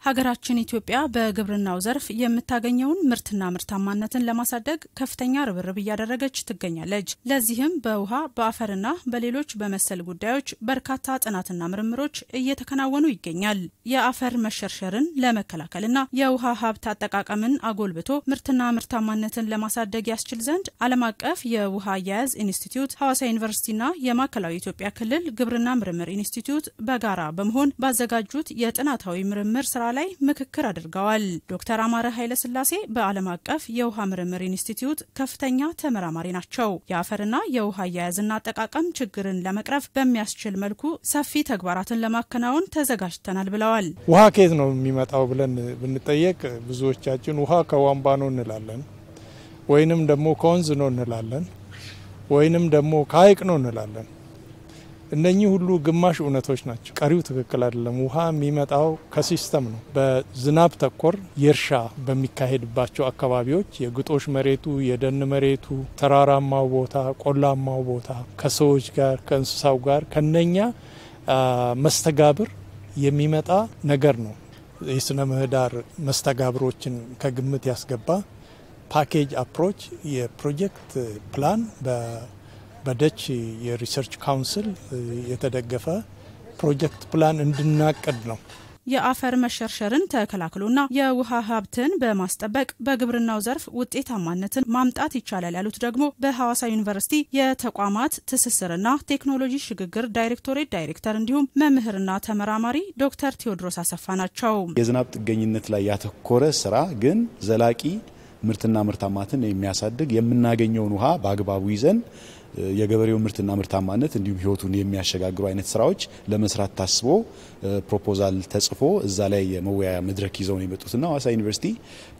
ሀገራችን ኢትዮጵያ በግብርናው ዘርፍ የምታገኘውን ምርትና ምርታማነትን ለማሳደግ ከፍተኛ ርብርብ እያደረገች ትገኛለች። ለዚህም በውሃ በአፈርና በሌሎች በመሰል ጉዳዮች በርካታ ጥናትና ምርምሮች እየተከናወኑ ይገኛል። የአፈር መሸርሸርን ለመከላከልና የውሃ ሀብት አጠቃቀምን አጎልብቶ ምርትና ምርታማነትን ለማሳደግ ያስችል ዘንድ ዓለም አቀፍ የውሃ አያያዝ ኢንስቲትዩት፣ ሐዋሳ ዩኒቨርሲቲና የማዕከላዊ ኢትዮጵያ ክልል ግብርና ምርምር ኢንስቲትዩት በጋራ በመሆን ባዘጋጁት የጥናታዊ ምርምር ስራ ላይ ምክክር አድርገዋል። ዶክተር አማረ ኃይለ ስላሴ በዓለም አቀፍ የውሃ ምርምር ኢንስቲትዩት ከፍተኛ ተመራማሪ ናቸው። የአፈርና የውሃ አያያዝና አጠቃቀም ችግርን ለመቅረፍ በሚያስችል መልኩ ሰፊ ተግባራትን ለማከናወን ተዘጋጅተናል ብለዋል። ውሃ ከየት ነው የሚመጣው ብለን ብንጠየቅ ብዙዎቻችን ውሃ ከቧንቧ ነው እንላለን፣ ወይንም ደግሞ ከወንዝ ነው እንላለን፣ ወይንም ደግሞ ከሐይቅ ነው እንላለን። እነኚህ ሁሉ ግማሽ እውነቶች ናቸው። ቀሪው ትክክል አይደለም። ውሃ የሚመጣው ከሲስተም ነው። በዝናብ ተኮር የእርሻ በሚካሄድባቸው አካባቢዎች የግጦሽ መሬቱ፣ የደን መሬቱ፣ ተራራማው ቦታ፣ ቆላማው ቦታ ከሰዎች ጋር ከእንስሳው ጋር ከነኛ መስተጋብር የሚመጣ ነገር ነው። የስነ ምህዳር መስተጋብሮችን ከግምት ያስገባ ፓኬጅ አፕሮች የፕሮጀክት ፕላን በደች የሪሰርች ካውንስል የተደገፈ ፕሮጀክት ፕላን እንድናቀድ ነው። የአፈር መሸርሸርን ተከላክሎና የውሃ ሀብትን በማስጠበቅ በግብርናው ዘርፍ ውጤታማነትን ማምጣት ይቻላል ያሉት ደግሞ በሐዋሳ ዩኒቨርሲቲ የተቋማት ትስስርና ቴክኖሎጂ ሽግግር ዳይሬክቶሬት ዳይሬክተር እንዲሁም መምህርና ተመራማሪ ዶክተር ቴዎድሮስ አሰፋ ናቸው። የዝናብ ጥገኝነት ላይ ያተኮረ ስራ ግን ዘላቂ ምርትና ምርታማነትን የሚያሳድግ የምናገኘውን ውሃ በአግባቡ ይዘን የገበሬው ምርትና ምርታማነት እንዲሁም ህይወቱን የሚያሸጋግሩ አይነት ስራዎች ለመስራት ታስቦ ፕሮፖዛል ተጽፎ እዛ ላይ የመወያያ መድረክ ይዘው ነው የመጡትና ሐዋሳ ዩኒቨርሲቲ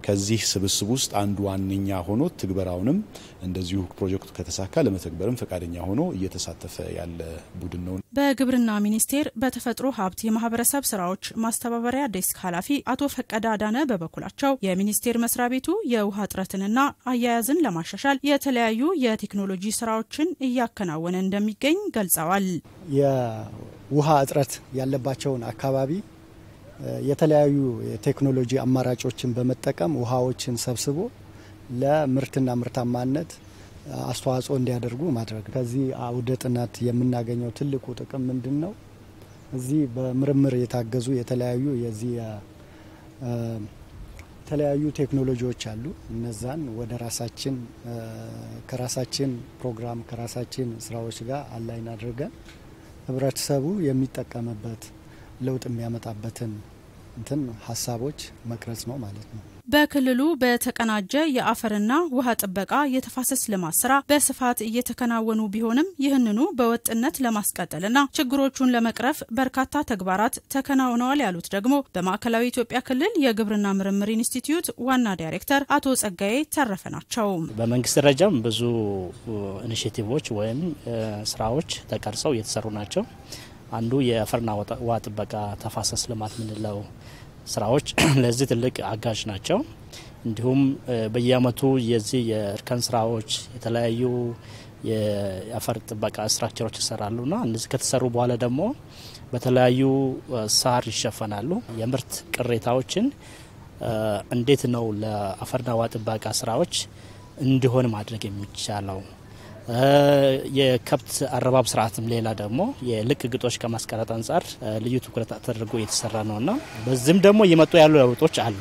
ከዚህ ስብስብ ውስጥ አንዱ ዋነኛ ሆኖ ትግበራውንም እንደዚሁ ፕሮጀክቱ ከተሳካ ለመተግበርም ፈቃደኛ ሆኖ እየተሳተፈ ያለ ቡድን ነው። በግብርና ሚኒስቴር በተፈጥሮ ሀብት የማህበረሰብ ስራዎች ማስተባበሪያ ዴስክ ኃላፊ አቶ ፈቀደ አዳነ በበኩላቸው የሚኒስቴር መስሪያ ቤቱ የውሃ እጥረትንና አያያዝን ለማሻሻል የተለያዩ የቴክኖሎጂ ስራዎችን እያከናወነ እንደሚገኝ ገልጸዋል። የውሃ እጥረት ያለባቸውን አካባቢ የተለያዩ የቴክኖሎጂ አማራጮችን በመጠቀም ውሃዎችን ሰብስቦ ለምርትና ምርታማነት አስተዋጽኦ እንዲያደርጉ ማድረግ። ከዚህ አውደ ጥናት የምናገኘው ትልቁ ጥቅም ምንድነው? እዚህ በምርምር የታገዙ የተለያዩ ቴክኖሎጂዎች አሉ። እነዛን ወደ ራሳችን ከራሳችን ፕሮግራም ከራሳችን ስራዎች ጋር አላይን አድርገን ህብረተሰቡ የሚጠቀምበት ለውጥ የሚያመጣበትን ሀሳቦች መቅረጽ ነው ማለት ነው። በክልሉ በተቀናጀ የአፈርና ውሃ ጥበቃ የተፋሰስ ልማት ስራ በስፋት እየተከናወኑ ቢሆንም ይህንኑ በወጥነት ለማስቀጠልና ችግሮቹን ለመቅረፍ በርካታ ተግባራት ተከናውነዋል ያሉት ደግሞ በማዕከላዊ ኢትዮጵያ ክልል የግብርና ምርምር ኢንስቲትዩት ዋና ዳይሬክተር አቶ ጸጋዬ ተረፈ ናቸው። በመንግስት ደረጃም ብዙ ኢኒሼቲቮች ወይም ስራዎች ተቀርጸው እየተሰሩ ናቸው። አንዱ የአፈርና ውሃ ጥበቃ ተፋሰስ ልማት ምንለው ስራዎች ለዚህ ትልቅ አጋዥ ናቸው። እንዲሁም በየአመቱ የዚህ የእርከን ስራዎች የተለያዩ የአፈር ጥበቃ ስትራክቸሮች ይሰራሉና እነዚህ ከተሰሩ በኋላ ደግሞ በተለያዩ ሳር ይሸፈናሉ። የምርት ቅሬታዎችን እንዴት ነው ለአፈርና ውሃ ጥበቃ ስራዎች እንዲሆን ማድረግ የሚቻለው? የከብት አረባብ ስርዓትም ሌላ ደግሞ የልቅ ግጦሽ ከማስቀረጥ አንጻር ልዩ ትኩረት ተደርጎ እየተሰራ ነውና በዚህም ደግሞ እየመጡ ያሉ ለውጦች አሉ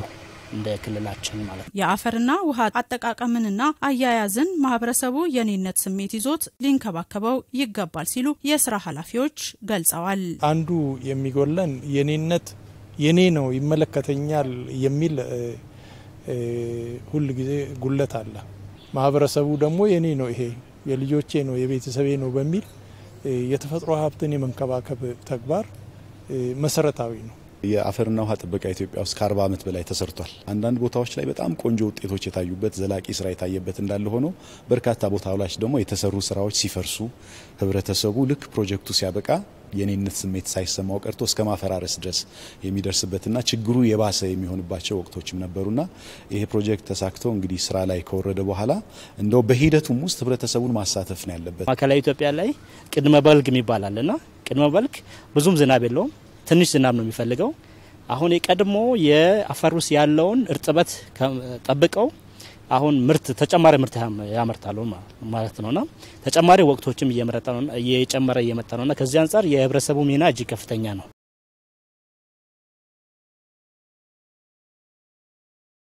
እንደ ክልላችን ማለት ነው። የአፈርና ውሃ አጠቃቀምንና አያያዝን ማህበረሰቡ የኔነት ስሜት ይዞት ሊንከባከበው ይገባል ሲሉ የስራ ኃላፊዎች ገልጸዋል። አንዱ የሚጎለን የኔነት የኔ ነው ይመለከተኛል የሚል ሁሉ ጊዜ ጉለት አለ። ማህበረሰቡ ደግሞ የኔ ነው ይሄ የልጆቼ ነው የቤተሰቤ ነው በሚል የተፈጥሮ ሀብትን የመንከባከብ ተግባር መሰረታዊ ነው። የአፈርና ውሃ ጥበቃ ኢትዮጵያ ውስጥ ከ40 ዓመት በላይ ተሰርቷል። አንዳንድ ቦታዎች ላይ በጣም ቆንጆ ውጤቶች የታዩበት ዘላቂ ስራ የታየበት እንዳለ ሆኖ በርካታ ቦታዎች ደግሞ የተሰሩ ስራዎች ሲፈርሱ ህብረተሰቡ ልክ ፕሮጀክቱ ሲያበቃ የኔነት ስሜት ሳይሰማው ቀርቶ እስከ ማፈራረስ ድረስ የሚደርስበትና ችግሩ የባሰ የሚሆንባቸው ወቅቶችም ነበሩና ይሄ ፕሮጀክት ተሳክቶ እንግዲህ ስራ ላይ ከወረደ በኋላ እንደው በሂደቱም ውስጥ ህብረተሰቡን ማሳተፍ ነው ያለበት። ማዕከላዊ ኢትዮጵያ ላይ ቅድመ በልግ የሚባል አለና ቅድመ በልግ ብዙም ዝናብ የለውም፣ ትንሽ ዝናብ ነው የሚፈልገው። አሁን የቀድሞ የአፈር ውስጥ ያለውን እርጥበት ጠብቀው አሁን ምርት ተጨማሪ ምርት ያመርታሉ ማለት ነውና ተጨማሪ ወቅቶችም እየጨመረ እየመጣ ነውና ከዚህ አንፃር የህብረተሰቡ ሚና እጅግ ከፍተኛ ነው።